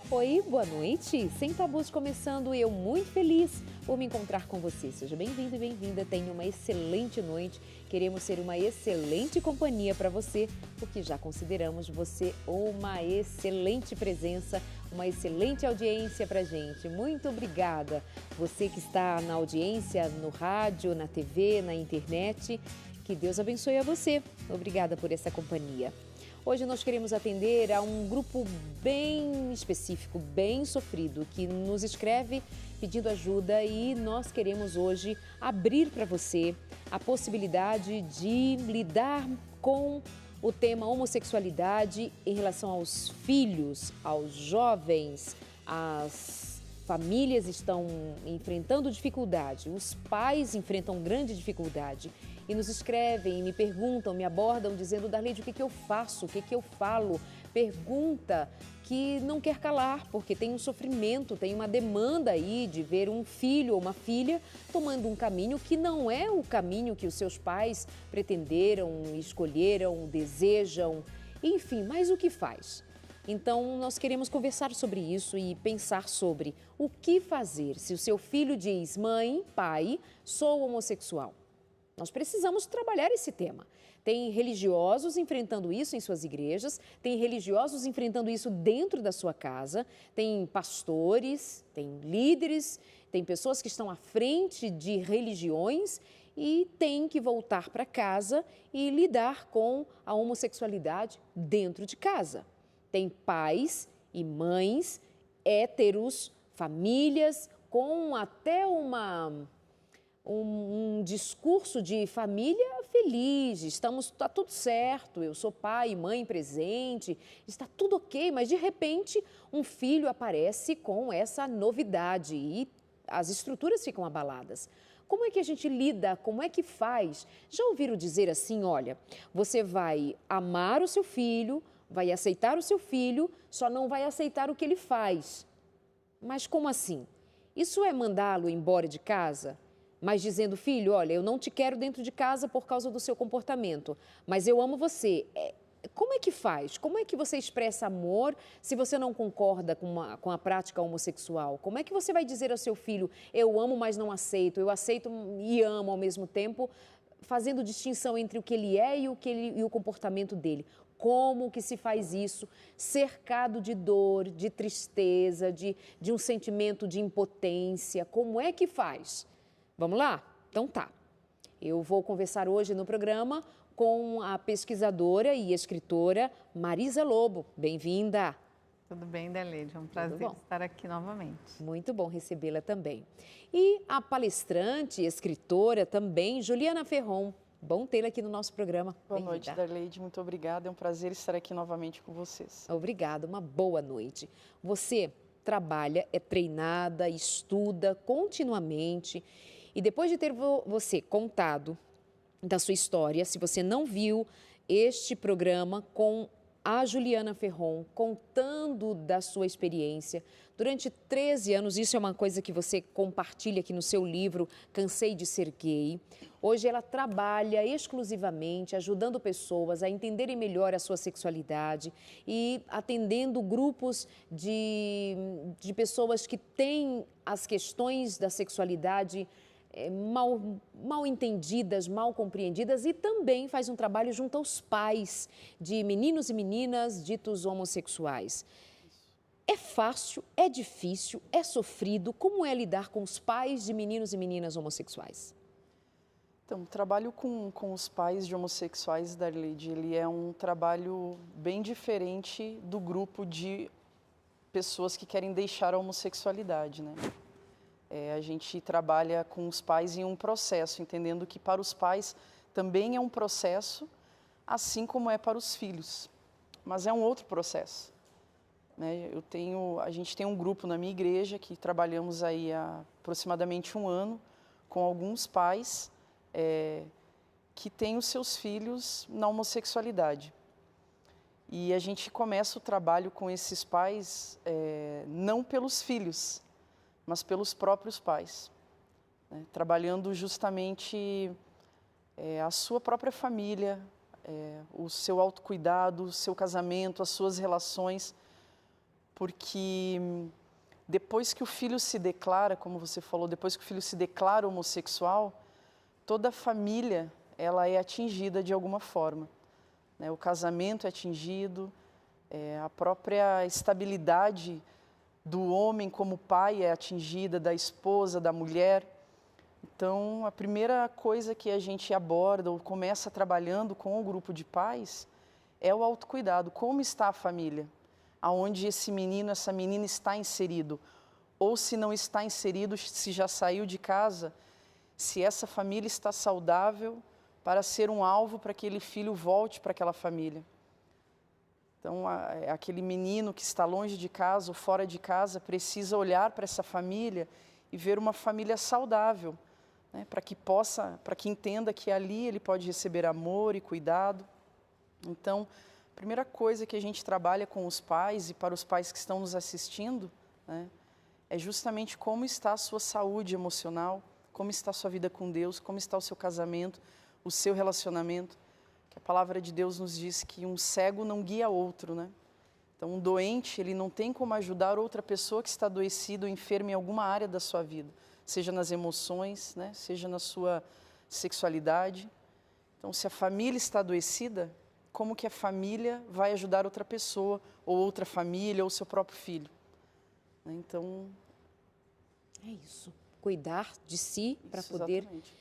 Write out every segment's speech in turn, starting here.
Oi, boa noite. Sem Tabus começando, eu muito feliz por me encontrar com você. Seja bem-vindo e bem-vinda. Tenha uma excelente noite. Queremos ser uma excelente companhia para você, porque já consideramos você uma excelente presença, uma excelente audiência para a gente. Muito obrigada. Você que está na audiência, no rádio, na TV, na internet, que Deus abençoe a você. Obrigada por essa companhia. Hoje nós queremos atender a um grupo bem específico, bem sofrido, que nos escreve pedindo ajuda e nós queremos hoje abrir para você a possibilidade de lidar com o tema homossexualidade em relação aos filhos, aos jovens, as famílias estão enfrentando dificuldade, os pais enfrentam grande dificuldade. E nos escrevem, me perguntam, me abordam, dizendo, Darleide, o que eu faço, o que eu falo? Pergunta que não quer calar, porque tem um sofrimento, tem uma demanda aí de ver um filho ou uma filha tomando um caminho que não é o caminho que os seus pais pretenderam, escolheram, desejam, enfim, mas o que faz? Então, nós queremos conversar sobre isso e pensar sobre o que fazer se o seu filho diz, mãe, pai, sou homossexual. Nós precisamos trabalhar esse tema. Tem religiosos enfrentando isso em suas igrejas, tem religiosos enfrentando isso dentro da sua casa, tem pastores, tem líderes, tem pessoas que estão à frente de religiões e tem que voltar para casa e lidar com a homossexualidade dentro de casa. Tem pais e mães héteros, famílias com até um discurso de família feliz, está tudo certo, eu sou pai e mãe presente, está tudo ok, mas de repente um filho aparece com essa novidade e as estruturas ficam abaladas. Como é que a gente lida? Como é que faz? Já ouviram dizer assim, olha, você vai amar o seu filho, vai aceitar o seu filho, só não vai aceitar o que ele faz. Mas como assim? Isso é mandá-lo embora de casa? Mas dizendo, filho, olha, eu não te quero dentro de casa por causa do seu comportamento, mas eu amo você. Como é que faz? Como é que você expressa amor se você não concorda com a prática homossexual? Como é que você vai dizer ao seu filho, eu amo, mas não aceito, eu aceito e amo ao mesmo tempo, fazendo distinção entre o que ele é e o comportamento dele? Como que se faz isso, cercado de dor, de tristeza, de um sentimento de impotência? Como é que faz? Vamos lá? Então tá. Eu vou conversar hoje no programa com a pesquisadora e escritora Marisa Lobo. Bem-vinda. Tudo bem, Darleide? É um prazer estar aqui novamente. Muito bom recebê-la também. E a palestrante e escritora também, Juliana Ferron. Bom tê-la aqui no nosso programa. Boa noite, Darleide. Muito obrigada. É um prazer estar aqui novamente com vocês. Obrigada. Uma boa noite. Você trabalha, é treinada, estuda continuamente. E depois de ter você contado da sua história, se você não viu este programa com a Juliana Ferron, contando da sua experiência, durante 13 anos, isso é uma coisa que você compartilha aqui no seu livro, Cansei de Ser Gay. Hoje ela trabalha exclusivamente ajudando pessoas a entenderem melhor a sua sexualidade e atendendo grupos de pessoas que têm as questões da sexualidade mal entendidas, mal compreendidas e também faz um trabalho junto aos pais de meninos e meninas ditos homossexuais. É fácil, é difícil, é sofrido? Como é lidar com os pais de meninos e meninas homossexuais? Então, o trabalho com os pais de homossexuais, Darleide, ele é um trabalho bem diferente do grupo de pessoas que querem deixar a homossexualidade, né? A gente trabalha com os pais em um processo, entendendo que para os pais também é um processo, assim como é para os filhos, mas é um outro processo, né? A gente tem um grupo na minha igreja que trabalhamos aí há aproximadamente um ano com alguns pais que têm os seus filhos na homossexualidade. E a gente começa o trabalho com esses pais não pelos filhos, mas pelos próprios pais, né? Trabalhando justamente a sua própria família, o seu autocuidado, o seu casamento, as suas relações, porque depois que o filho se declara, como você falou, depois que o filho se declara homossexual, toda a família ela é atingida de alguma forma, né? O casamento é atingido, a própria estabilidade do homem como pai é atingida, da esposa, da mulher. Então, a primeira coisa que a gente aborda ou começa trabalhando com o grupo de pais é o autocuidado. Como está a família? Aonde esse menino, essa menina está inserido? Ou se não está inserido, se já saiu de casa, se essa família está saudável para ser um alvo para que aquele filho volte para aquela família. Então, aquele menino que está longe de casa ou fora de casa precisa olhar para essa família e ver uma família saudável, né? Para que entenda que ali ele pode receber amor e cuidado. Então, a primeira coisa que a gente trabalha com os pais e para os pais que estão nos assistindo, né, é justamente como está a sua saúde emocional, como está a sua vida com Deus, como está o seu casamento, o seu relacionamento. Que a palavra de Deus nos diz que um cego não guia outro, né? Então, um doente, ele não tem como ajudar outra pessoa que está adoecida ou enferma em alguma área da sua vida, seja nas emoções, né, seja na sua sexualidade. Então, se a família está adoecida, como que a família vai ajudar outra pessoa, ou outra família, ou seu próprio filho? Então... é isso. Cuidar de si para poder... Exatamente.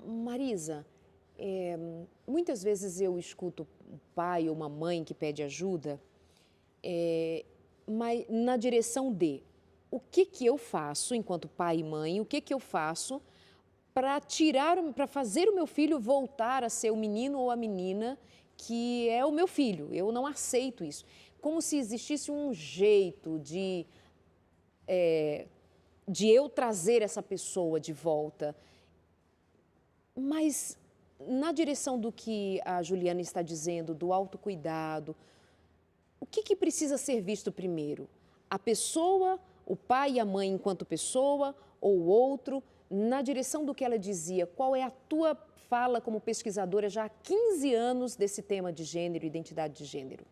Marisa, muitas vezes eu escuto um pai ou uma mãe que pede ajuda, mas na direção de o que eu faço enquanto pai e mãe, o que eu faço para fazer o meu filho voltar a ser o menino ou a menina que é o meu filho. Eu não aceito isso. Como se existisse um jeito de eu trazer essa pessoa de volta. Mas, na direção do que a Juliana está dizendo, do autocuidado, o que precisa ser visto primeiro? A pessoa, o pai e a mãe enquanto pessoa, ou o outro? Na direção do que ela dizia, qual é a tua fala como pesquisadora já há 15 anos desse tema de gênero e identidade de gênero?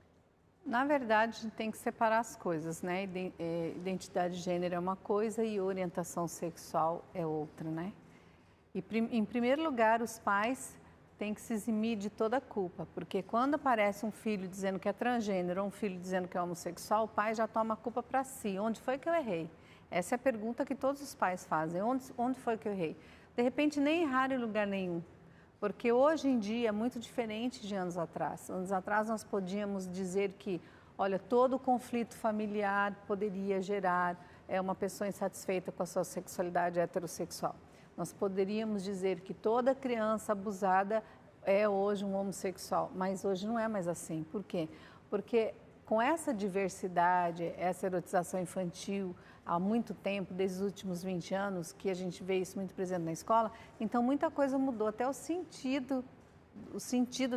Na verdade, a gente tem que separar as coisas, né? Identidade de gênero é uma coisa e orientação sexual é outra, né? E, em primeiro lugar, os pais têm que se eximir de toda a culpa, porque quando aparece um filho dizendo que é transgênero ou um filho dizendo que é homossexual, o pai já toma a culpa para si. Onde foi que eu errei? Essa é a pergunta que todos os pais fazem. Onde foi que eu errei? De repente, nem erraram em lugar nenhum, porque hoje em dia é muito diferente de anos atrás. Anos atrás, nós podíamos dizer que, olha, todo conflito familiar poderia gerar uma pessoa insatisfeita com a sua sexualidade heterossexual. Nós poderíamos dizer que toda criança abusada é hoje um homossexual, mas hoje não é mais assim. Por quê? Porque com essa diversidade, essa erotização infantil, há muito tempo, desde os últimos 20 anos, que a gente vê isso muito presente na escola, então muita coisa mudou, até o sentido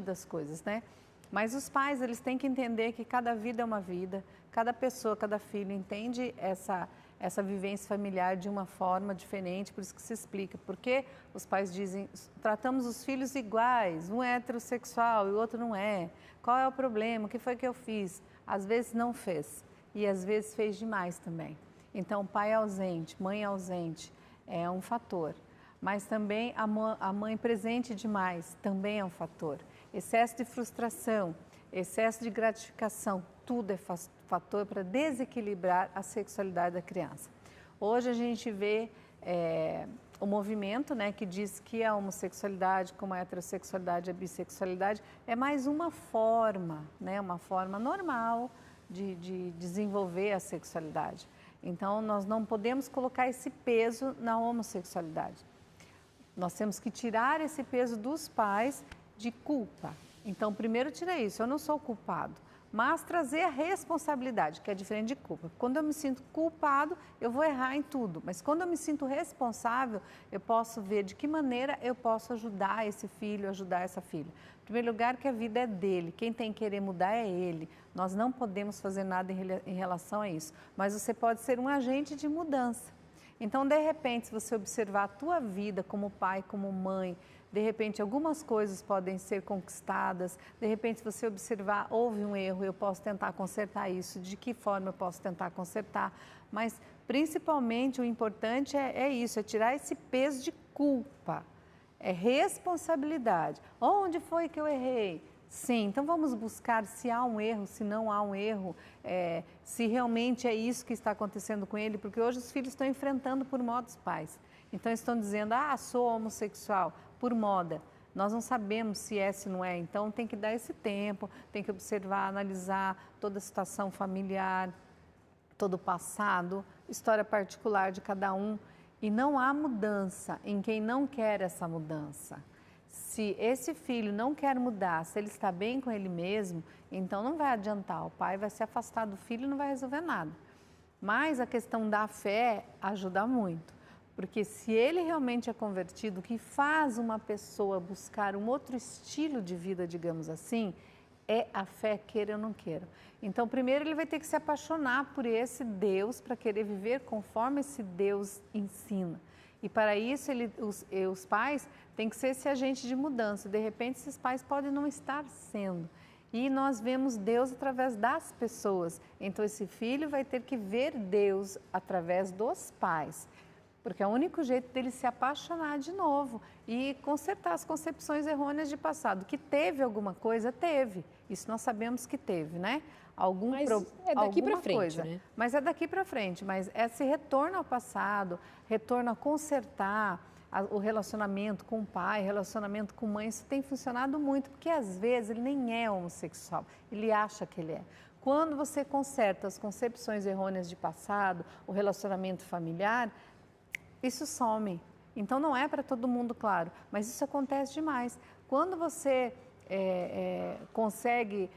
das coisas, né? Mas os pais, eles têm que entender que cada vida é uma vida, cada pessoa, cada filho entende essa vivência familiar de uma forma diferente, por isso que se explica. Porque os pais dizem, tratamos os filhos iguais, um é heterossexual e o outro não é. Qual é o problema? O que foi que eu fiz? Às vezes não fez e às vezes fez demais também. Então, pai ausente, mãe ausente é um fator. Mas também a mãe presente demais também é um fator. Excesso de frustração, excesso de gratificação, tudo é fator para desequilibrar a sexualidade da criança. Hoje a gente vê o movimento, né, que diz que a homossexualidade, como a heterossexualidade e a bissexualidade, é mais uma forma, né, uma forma normal de desenvolver a sexualidade. Então, nós não podemos colocar esse peso na homossexualidade. Nós temos que tirar esse peso dos pais de culpa. Então, primeiro tira isso, eu não sou culpado, mas trazer a responsabilidade, que é diferente de culpa. Quando eu me sinto culpado, eu vou errar em tudo, mas quando eu me sinto responsável, eu posso ver de que maneira eu posso ajudar esse filho, ajudar essa filha. Em primeiro lugar, que a vida é dele, quem tem que querer mudar é ele. Nós não podemos fazer nada em relação a isso, mas você pode ser um agente de mudança. Então, de repente, se você observar a tua vida como pai, como mãe, de repente algumas coisas podem ser conquistadas, de repente se você observar, houve um erro, eu posso tentar consertar isso, de que forma eu posso tentar consertar, mas principalmente o importante é isso, é tirar esse peso de culpa, é responsabilidade. Onde foi que eu errei? Sim, então vamos buscar se há um erro, se não há um erro, se realmente é isso que está acontecendo com ele, porque hoje os filhos estão enfrentando por moda os pais. Então estão dizendo, sou homossexual, por moda. Nós não sabemos se é, se não é, então tem que dar esse tempo, tem que observar, analisar toda a situação familiar, todo o passado, história particular de cada um. E não há mudança em quem não quer essa mudança. Se esse filho não quer mudar, se ele está bem com ele mesmo, então não vai adiantar. O pai vai se afastar do filho e não vai resolver nada. Mas a questão da fé ajuda muito. Porque se ele realmente é convertido, o que faz uma pessoa buscar um outro estilo de vida, digamos assim, é a fé, queira ou não queira. Então, primeiro ele vai ter que se apaixonar por esse Deus, para querer viver conforme esse Deus ensina. E para isso, os pais têm que ser esse agente de mudança. De repente, esses pais podem não estar sendo. E nós vemos Deus através das pessoas. Então, esse filho vai ter que ver Deus através dos pais. Porque é o único jeito dele se apaixonar de novo e consertar as concepções errôneas de passado. Que teve alguma coisa, teve. Isso nós sabemos que teve, né? Mas é daqui para frente, coisa. né? Mas é daqui para frente. Mas esse retorno ao passado, retorno a consertar o relacionamento com o pai, relacionamento com a mãe, isso tem funcionado muito. Porque às vezes ele nem é homossexual, ele acha que ele é. Quando você conserta as concepções errôneas de passado, o relacionamento familiar, isso some. Então, não é para todo mundo, claro, mas isso acontece demais. Quando você consegue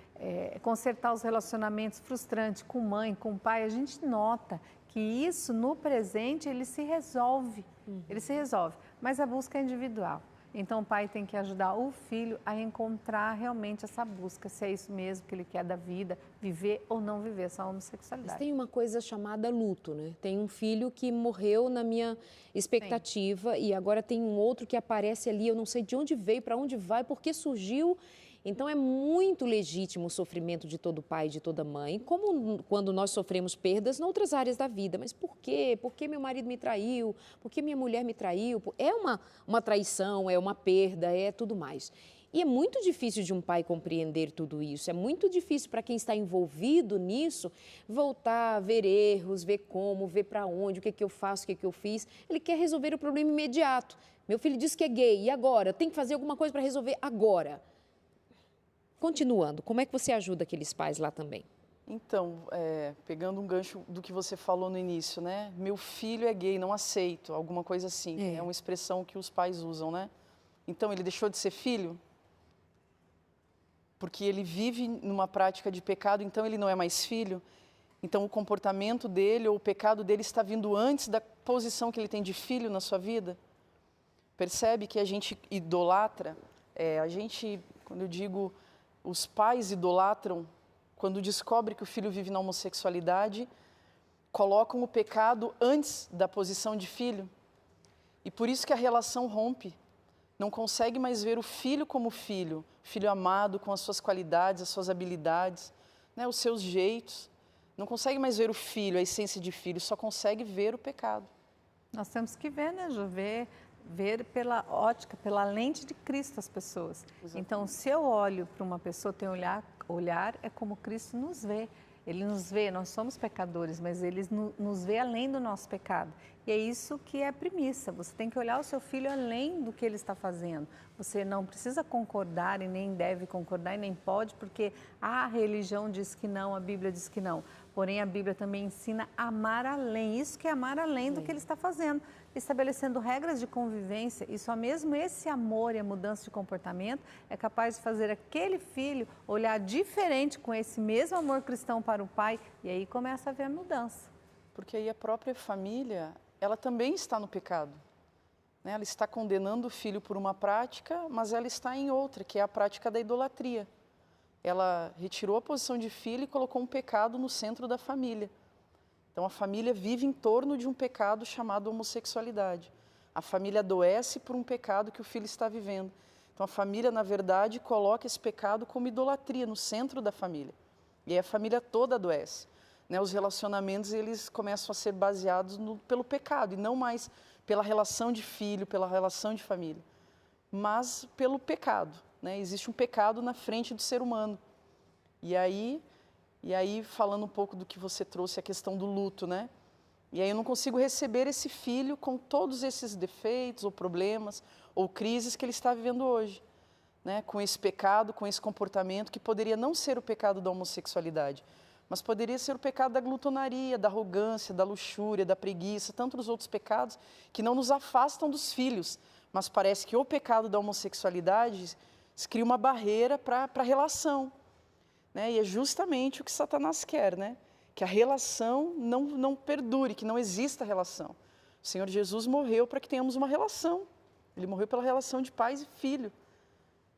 consertar os relacionamentos frustrantes com mãe, com pai, a gente nota que isso, no presente, ele se resolve. Ele se resolve, mas a busca é individual. Então, o pai tem que ajudar o filho a encontrar realmente essa busca, se é isso mesmo que ele quer da vida, viver ou não viver essa homossexualidade. Mas tem uma coisa chamada luto, né? Tem um filho que morreu na minha expectativa. Sim. E agora tem um outro que aparece ali, eu não sei de onde veio, para onde vai, por que surgiu. Então, é muito legítimo o sofrimento de todo pai e de toda mãe, como quando nós sofremos perdas em outras áreas da vida. Mas por quê? Por que meu marido me traiu? Por que minha mulher me traiu? É uma traição, é uma perda, é tudo mais. E é muito difícil de um pai compreender tudo isso. É muito difícil para quem está envolvido nisso voltar, ver erros, ver como, ver para onde, o que eu faço, o que eu fiz. Ele quer resolver o problema imediato. Meu filho disse que é gay, e agora? Tem que fazer alguma coisa para resolver agora. Continuando, como é que você ajuda aqueles pais lá também? Então, pegando um gancho do que você falou no início, né? Meu filho é gay, não aceito, alguma coisa assim. É uma expressão que os pais usam, né? Então, ele deixou de ser filho? Porque ele vive numa prática de pecado, então ele não é mais filho? Então, o comportamento dele ou o pecado dele está vindo antes da posição que ele tem de filho na sua vida? Percebe que a gente idolatra? Quando eu digo... Os pais idolatram, quando descobrem que o filho vive na homossexualidade, colocam o pecado antes da posição de filho. E por isso que a relação rompe. Não consegue mais ver o filho como filho amado, com as suas qualidades, as suas habilidades, né, os seus jeitos. Não consegue mais ver o filho, a essência de filho, só consegue ver o pecado. Nós temos que ver, né, Ju? Ver pela ótica, pela lente de Cristo as pessoas. Exatamente. Então, se eu olho para uma pessoa, tem olhar é como Cristo nos vê. Ele nos vê, nós somos pecadores, mas Ele nos vê além do nosso pecado. E é isso que é a premissa, você tem que olhar o seu filho além do que ele está fazendo. Você não precisa concordar e nem deve concordar e nem pode, porque a religião diz que não, a Bíblia diz que não. Porém, a Bíblia também ensina a amar além, isso que é amar além do que ele está fazendo. Estabelecendo regras de convivência, e só mesmo esse amor e a mudança de comportamento é capaz de fazer aquele filho olhar diferente com esse mesmo amor cristão para o pai, e aí começa a haver a mudança. Porque aí a própria família, ela também está no pecado. Né? Ela está condenando o filho por uma prática, mas ela está em outra, que é a prática da idolatria. Ela retirou a posição de filho e colocou um pecado no centro da família. Então, a família vive em torno de um pecado chamado homossexualidade. A família adoece por um pecado que o filho está vivendo. Então, a família, na verdade, coloca esse pecado como idolatria no centro da família. E aí a família toda adoece. Né? Os relacionamentos, eles começam a ser baseados pelo pecado, e não mais pela relação de filho, pela relação de família, mas pelo pecado. Né? Existe um pecado na frente do ser humano. E aí, falando um pouco do que você trouxe, a questão do luto, né? E aí eu não consigo receber esse filho com todos esses defeitos ou problemas ou crises que ele está vivendo hoje, né? Com esse pecado, com esse comportamento que poderia não ser o pecado da homossexualidade, mas poderia ser o pecado da glutonaria, da arrogância, da luxúria, da preguiça, tantos outros pecados que não nos afastam dos filhos, mas parece que o pecado da homossexualidade cria uma barreira para a relação. Né? E é justamente o que Satanás quer, né? Que a relação não perdure, que não exista relação. O Senhor Jesus morreu para que tenhamos uma relação. Ele morreu pela relação de pais e filho.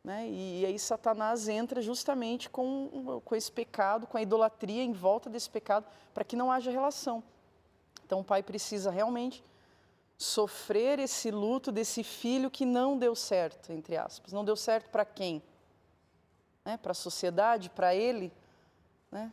Né? E aí Satanás entra justamente com esse pecado, com a idolatria em volta desse pecado, para que não haja relação. Então o pai precisa realmente sofrer esse luto desse filho que não deu certo, entre aspas. Não deu certo para quem? Né? Para a sociedade, para ele, né?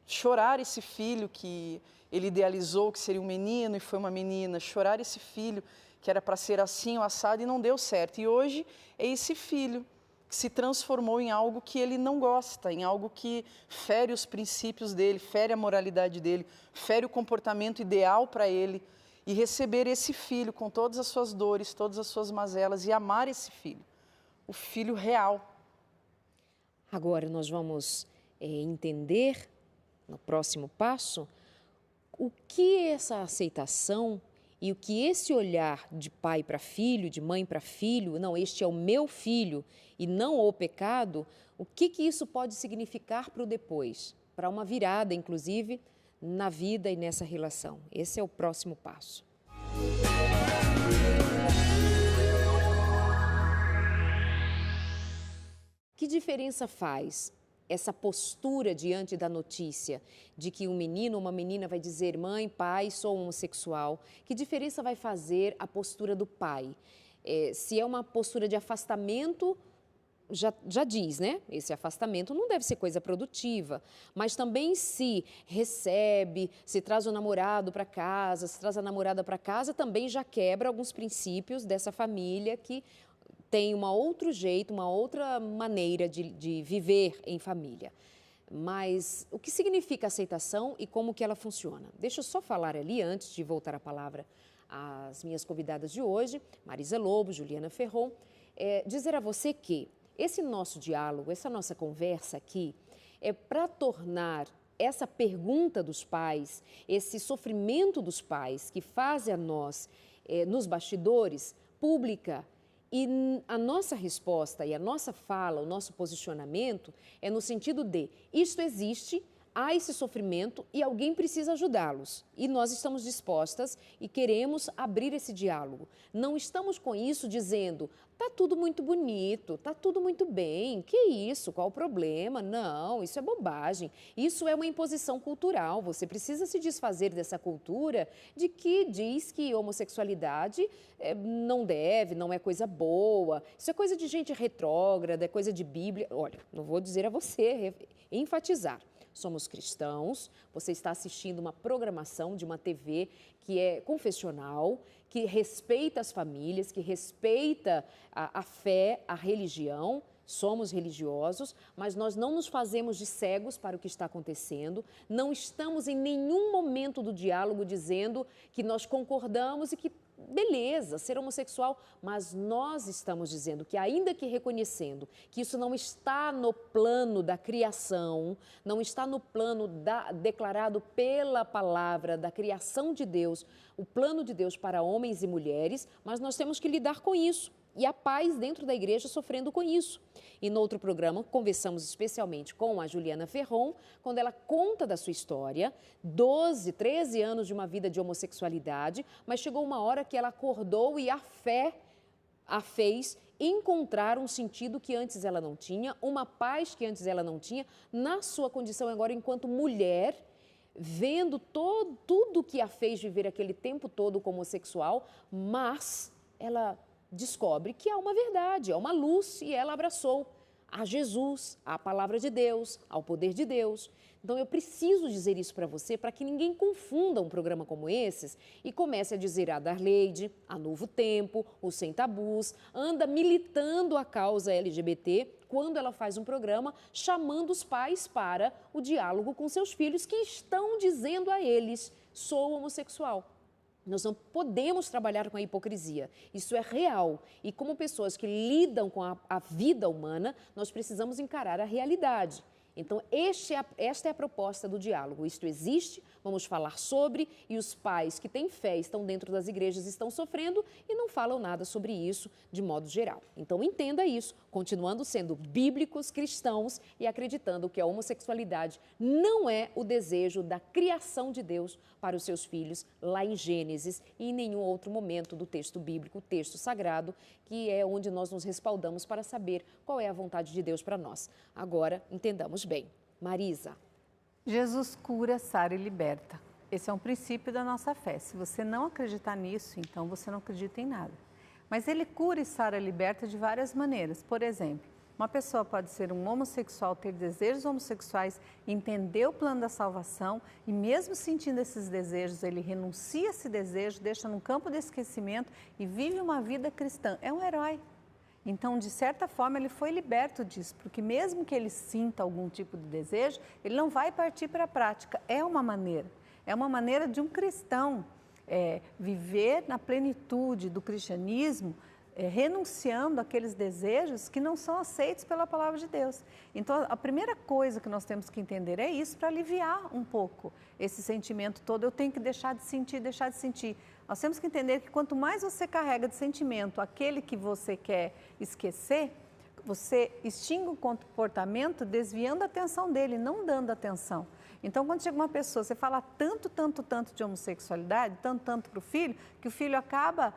Chorar esse filho que ele idealizou que seria um menino e foi uma menina, chorar esse filho que era para ser assim, o assado, e não deu certo. E hoje é esse filho que se transformou em algo que ele não gosta, em algo que fere os princípios dele, fere a moralidade dele, fere o comportamento ideal para ele, e receber esse filho com todas as suas dores, todas as suas mazelas, e amar esse filho, o filho real. Agora nós vamos entender, no próximo passo, o que essa aceitação e o que esse olhar de pai para filho, de mãe para filho, não, este é o meu filho e não o pecado, o que isso pode significar para o depois, para uma virada, inclusive, na vida e nessa relação. Esse é o próximo passo. Que diferença faz essa postura diante da notícia de que um menino ou uma menina vai dizer: mãe, pai, sou homossexual? Que diferença vai fazer a postura do pai? Se é uma postura de afastamento, já diz, né? Esse afastamento não deve ser coisa produtiva, mas também se recebe, se traz o namorado para casa, se traz a namorada para casa, também já quebra alguns princípios dessa família que tem um outro jeito, uma outra maneira de viver em família. Mas o que significa aceitação e como que ela funciona? Deixa eu só falar ali, antes de voltar a palavra às minhas convidadas de hoje, Marisa Lobo, Juliana Ferron, dizer a você que esse nosso diálogo, essa nossa conversa aqui, é para tornar essa pergunta dos pais, esse sofrimento dos pais que fazem a nós, nos bastidores, pública. E a nossa resposta e a nossa fala, o nosso posicionamento é no sentido de: isto existe, há esse sofrimento e alguém precisa ajudá-los. E nós estamos dispostas e queremos abrir esse diálogo. Não estamos com isso dizendo: tá tudo muito bonito, tá tudo muito bem, que isso, qual o problema? Não, isso é bobagem. Isso é uma imposição cultural. Você precisa se desfazer dessa cultura de que diz que homossexualidade não é coisa boa. Isso é coisa de gente retrógrada, é coisa de Bíblia. Olha, não vou dizer a você, enfatizar. Somos cristãos, você está assistindo uma programação de uma TV que é confessional, que respeita as famílias, que respeita a fé, a religião. Somos religiosos, mas nós não nos fazemos de cegos para o que está acontecendo. Não estamos em nenhum momento do diálogo dizendo que nós concordamos e que beleza, ser homossexual, mas nós estamos dizendo que, ainda que reconhecendo que isso não está no plano da criação, não está no plano declarado pela palavra da criação de Deus, o plano de Deus para homens e mulheres, mas nós temos que lidar com isso. E há pais dentro da igreja sofrendo com isso. E no outro programa, conversamos especialmente com a Juliana Ferron, quando ela conta da sua história, 12, 13 anos de uma vida de homossexualidade, mas chegou uma hora que ela acordou e a fé a fez encontrar um sentido que antes ela não tinha, uma paz que antes ela não tinha, na sua condição agora enquanto mulher, vendo tudo que a fez viver aquele tempo todo como homossexual, mas ela descobre que há uma verdade, há uma luz e ela abraçou a Jesus, a palavra de Deus, ao poder de Deus. Então eu preciso dizer isso para você, para que ninguém confunda um programa como esses e comece a dizer a Darleide, a Novo Tempo, o Sem Tabus, anda militando a causa LGBT quando ela faz um programa chamando os pais para o diálogo com seus filhos que estão dizendo a eles: sou homossexual. Nós não podemos trabalhar com a hipocrisia. Isso é real. E como pessoas que lidam com a vida humana, nós precisamos encarar a realidade. Então, esta é a proposta do diálogo. Isto existe, vamos falar sobre, e os pais que têm fé, estão dentro das igrejas, estão sofrendo e não falam nada sobre isso de modo geral. Então, entenda isso, continuando sendo bíblicos, cristãos e acreditando que a homossexualidade não é o desejo da criação de Deus para os seus filhos, lá em Gênesis e em nenhum outro momento do texto bíblico, texto sagrado, que é onde nós nos respaldamos para saber qual é a vontade de Deus para nós. Agora, entendamos bem. Marisa. Jesus cura, sara e liberta. Esse é um princípio da nossa fé. Se você não acreditar nisso, então você não acredita em nada. Mas ele cura e sara e liberta de várias maneiras. Por exemplo, uma pessoa pode ser um homossexual, ter desejos homossexuais, entender o plano da salvação e mesmo sentindo esses desejos, ele renuncia a esse desejo, deixa no campo de esquecimento e vive uma vida cristã. É um herói. Então, de certa forma, ele foi liberto disso, porque mesmo que ele sinta algum tipo de desejo, ele não vai partir para a prática. É uma maneira de um cristão viver na plenitude do cristianismo, renunciando àqueles desejos que não são aceitos pela palavra de Deus. Então, a primeira coisa que nós temos que entender é isso, para aliviar um pouco esse sentimento todo. Eu tenho que deixar de sentir, deixar de sentir. Nós temos que entender que quanto mais você carrega de sentimento aquele que você quer esquecer, você extingue o comportamento desviando a atenção dele, não dando atenção. Então, quando chega uma pessoa, você fala tanto de homossexualidade, tanto para o filho, que o filho acaba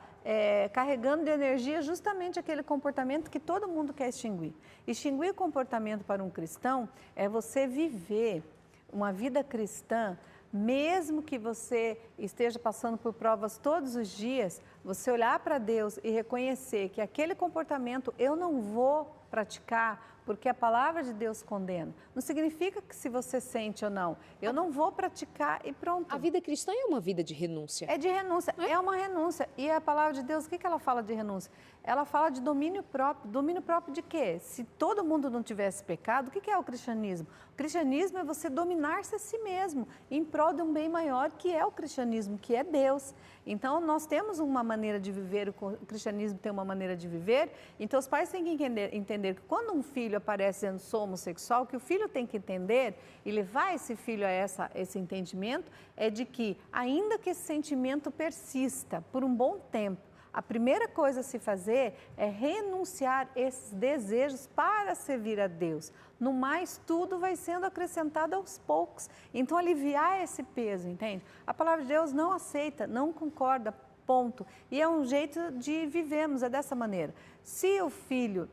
carregando de energia justamente aquele comportamento que todo mundo quer extinguir. Extinguir o comportamento para um cristão é você viver uma vida cristã, mesmo que você esteja passando por provas todos os dias, você olhar para Deus e reconhecer que aquele comportamento eu não vou praticar porque a palavra de Deus condena. Não significa que se você sente ou não, eu não vou praticar e pronto. A vida cristã é uma vida de renúncia. É de renúncia, é uma renúncia. E a palavra de Deus, o que ela fala de renúncia? Ela fala de domínio próprio. Domínio próprio de quê? Se todo mundo não tivesse pecado, o que é o cristianismo? O cristianismo é você dominar-se a si mesmo, em prol de um bem maior, que é o cristianismo, que é Deus. Então, nós temos uma maneira de viver, o cristianismo tem uma maneira de viver, então os pais têm que entender que quando um filho aparece dizendo sou homossexual, o que o filho tem que entender e levar esse filho a esse entendimento é de que, ainda que esse sentimento persista por um bom tempo, a primeira coisa a se fazer é renunciar esses desejos para servir a Deus. No mais, tudo vai sendo acrescentado aos poucos. Então, aliviar esse peso, entende? A palavra de Deus não aceita, não concorda, ponto. E é um jeito de vivermos, é dessa maneira. Se o filho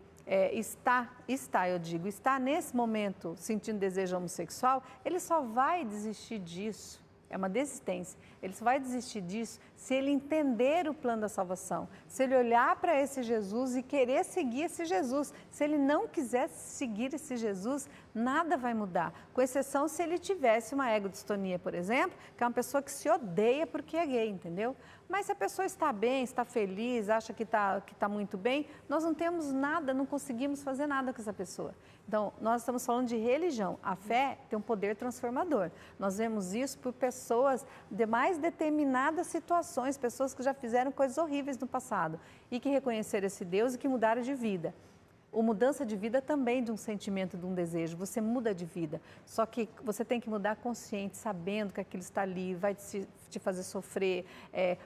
está nesse momento sentindo desejo homossexual, ele só vai desistir disso. É uma desistência. Ele só vai desistir disso se ele entender o plano da salvação, se ele olhar para esse Jesus e querer seguir esse Jesus. Se ele não quiser seguir esse Jesus, nada vai mudar, com exceção se ele tivesse uma egodistonia, por exemplo, que é uma pessoa que se odeia porque é gay, entendeu? Mas se a pessoa está bem, está feliz, acha que está muito bem, nós não temos nada, não conseguimos fazer nada com essa pessoa. Então, nós estamos falando de religião. A fé tem um poder transformador. Nós vemos isso por pessoas de mais determinadas situações, pessoas que já fizeram coisas horríveis no passado e que reconheceram esse Deus e que mudaram de vida. A mudança de vida também de um sentimento, de um desejo, você muda de vida, só que você tem que mudar consciente, sabendo que aquilo está ali, vai te fazer sofrer,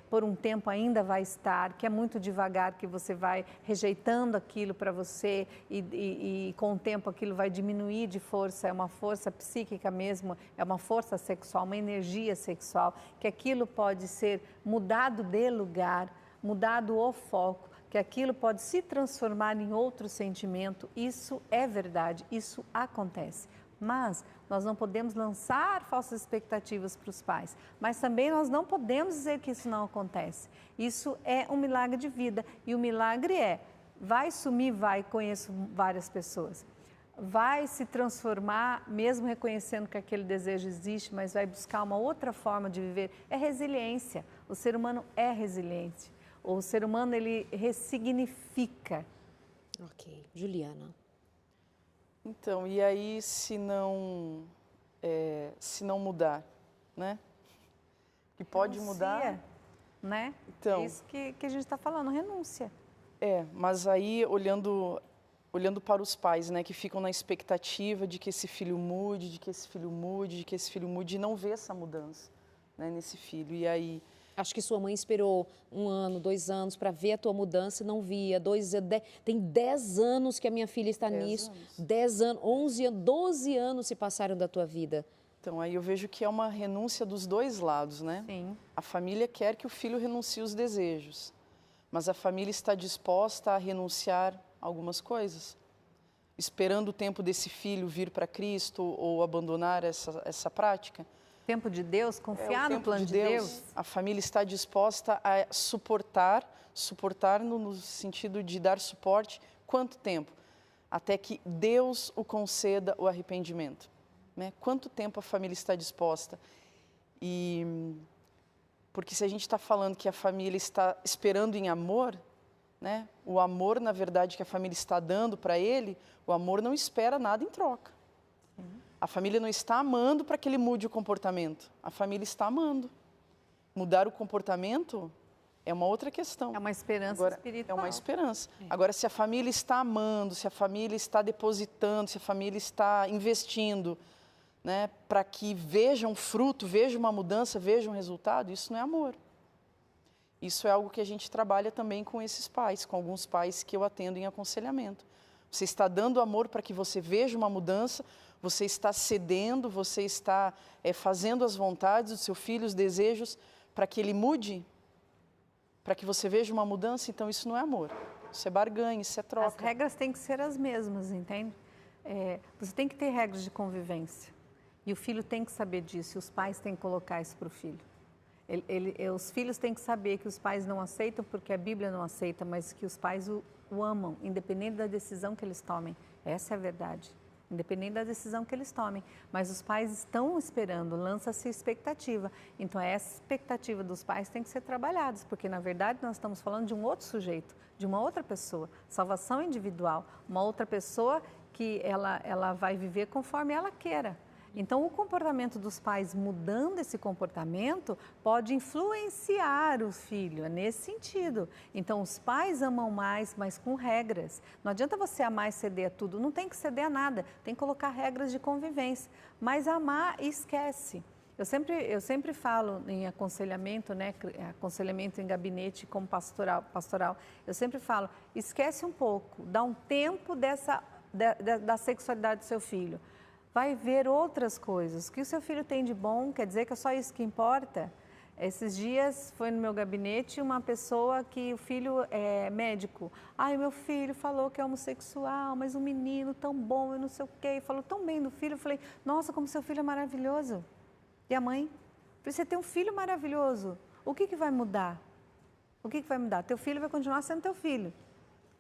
por um tempo ainda vai estar, que é muito devagar que você vai rejeitando aquilo para você e com o tempo aquilo vai diminuir de força, é uma força psíquica mesmo, é uma força sexual, uma energia sexual, que aquilo pode ser mudado de lugar, mudado o foco, que aquilo pode se transformar em outro sentimento, isso é verdade, isso acontece. Mas nós não podemos lançar falsas expectativas para os pais. Mas também nós não podemos dizer que isso não acontece. Isso é um milagre de vida. E o milagre vai sumir, conheço várias pessoas. Vai se transformar, mesmo reconhecendo que aquele desejo existe, mas vai buscar uma outra forma de viver. É resiliência. O ser humano é resiliente. O ser humano, ele ressignifica. Ok. Juliana. Então, e aí se não mudar, né? Que pode mudar, né? Então, é isso que a gente está falando, renúncia. Mas aí olhando para os pais, né, que ficam na expectativa de que esse filho mude, e não vê essa mudança, né, nesse filho. E aí Acho que sua mãe esperou 1 ano, 2 anos para ver a tua mudança e não via. Tem 10 anos que a minha filha está 10 nisso. anos. 10 anos, 11 anos, 12 anos se passaram da tua vida. Então, aí eu vejo que é uma renúncia dos dois lados, né? Sim. A família quer que o filho renuncie os desejos, mas a família está disposta a renunciar a algumas coisas, esperando o tempo desse filho vir para Cristo ou abandonar essa prática. Tempo de Deus, confiar no plano de Deus. A família está disposta a suportar no sentido de dar suporte, quanto tempo? Até que Deus o conceda o arrependimento. Né? Quanto tempo a família está disposta? Porque se a gente está falando que a família está esperando em amor, né? O amor, na verdade, que a família está dando para ele, o amor não espera nada em troca. A família não está amando para que ele mude o comportamento. A família está amando. Mudar o comportamento é uma outra questão. É uma esperança espiritual. É uma esperança. Agora, se a família está amando, se a família está depositando, se a família está investindo, né, para que veja um fruto, veja uma mudança, veja um resultado, isso não é amor. Isso é algo que a gente trabalha também com esses pais, com alguns pais que eu atendo em aconselhamento. Você está dando amor para que você veja uma mudança, você está cedendo, você está fazendo as vontades do seu filho, os desejos, para que ele mude, para que você veja uma mudança. Então isso não é amor, isso é barganha, isso é troca. As regras têm que ser as mesmas, entende? Você tem que ter regras de convivência e o filho tem que saber disso, e os pais têm que colocar isso para o filho. Os filhos têm que saber que os pais não aceitam porque a Bíblia não aceita, mas que os pais o amam, independente da decisão que eles tomem. Essa é a verdade. Independente da decisão que eles tomem. Mas os pais estão esperando, lança-se expectativa. Então, essa expectativa dos pais tem que ser trabalhada, porque, na verdade, nós estamos falando de um outro sujeito, de uma outra pessoa. Salvação individual, uma outra pessoa que ela vai viver conforme ela queira. Então, o comportamento dos pais mudando esse comportamento pode influenciar o filho, é nesse sentido. Então, os pais amam mais, mas com regras. Não adianta você amar e ceder a tudo, não tem que ceder a nada, tem que colocar regras de convivência. Mas amar e esquece. Eu sempre falo em aconselhamento, né, aconselhamento em gabinete como pastoral, eu sempre falo, esquece um pouco, dá um tempo da sexualidade do seu filho. Vai ver outras coisas. O que o seu filho tem de bom, quer dizer que é só isso que importa? Esses dias foi no meu gabinete uma pessoa que o filho é médico. Ai, meu filho falou que é homossexual, mas um menino tão bom, eu não sei o quê. E falou tão bem do filho. Eu falei, nossa, como seu filho é maravilhoso. E a mãe? Você tem um filho maravilhoso. O que vai mudar? O que vai mudar? Teu filho vai continuar sendo teu filho.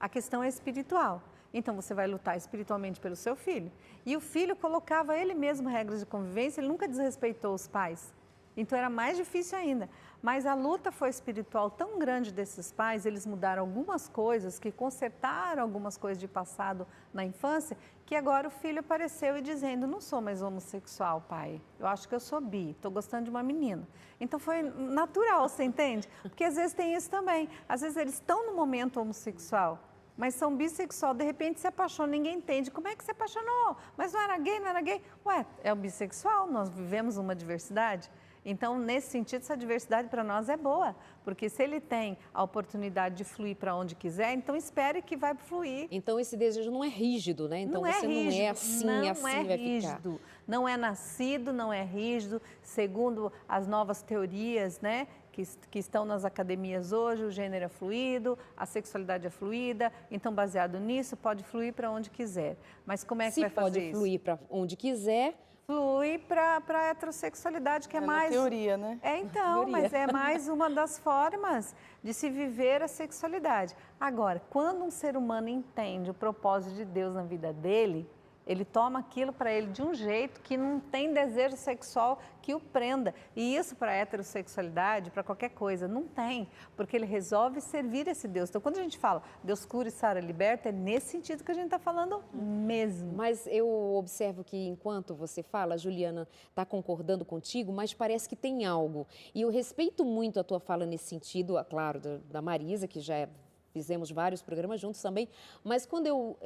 A questão é espiritual. Então, você vai lutar espiritualmente pelo seu filho. E o filho colocava ele mesmo regras de convivência, ele nunca desrespeitou os pais. Então, era mais difícil ainda. Mas a luta foi espiritual tão grande desses pais, eles mudaram algumas coisas, que consertaram algumas coisas de passado na infância, que agora o filho apareceu e dizendo, não sou mais homossexual, pai. Eu acho que eu sou bi, estou gostando de uma menina. Então, foi natural, você entende? Porque às vezes tem isso também. Às vezes eles estão no momento homossexual, mas são bissexual, de repente se apaixonam, ninguém entende. Como é que se apaixonou? Mas não era gay, não era gay? Ué, é o bissexual, nós vivemos uma diversidade. Então, nesse sentido, essa diversidade para nós é boa, porque se ele tem a oportunidade de fluir para onde quiser, então espere que vai fluir. Então, esse desejo não é rígido, né? Então, Não você é rígido, não é assim, não assim é vai rígido, ficar. não é nascido, não é rígido, segundo as novas teorias, né, que estão nas academias hoje, o gênero é fluido, a sexualidade é fluida, então baseado nisso pode fluir para onde quiser. Mas como é que vai fazer isso? Se pode fluir para onde quiser, flui para a heterossexualidade, que é mais... na teoria, né? Então, teoria. mas é mais uma das formas de se viver a sexualidade. Agora, quando um ser humano entende o propósito de Deus na vida dele, ele toma aquilo para ele de um jeito que não tem desejo sexual que o prenda. E isso para a heterossexualidade, para qualquer coisa, não tem, porque ele resolve servir esse Deus. Então, quando a gente fala Deus cura e sara, liberta, é nesse sentido que a gente está falando mesmo. mas eu observo que enquanto você fala, a Juliana está concordando contigo, mas parece que tem algo. E eu respeito muito a tua fala nesse sentido, claro, da Marisa, que já fizemos vários programas juntos também, mas quando eu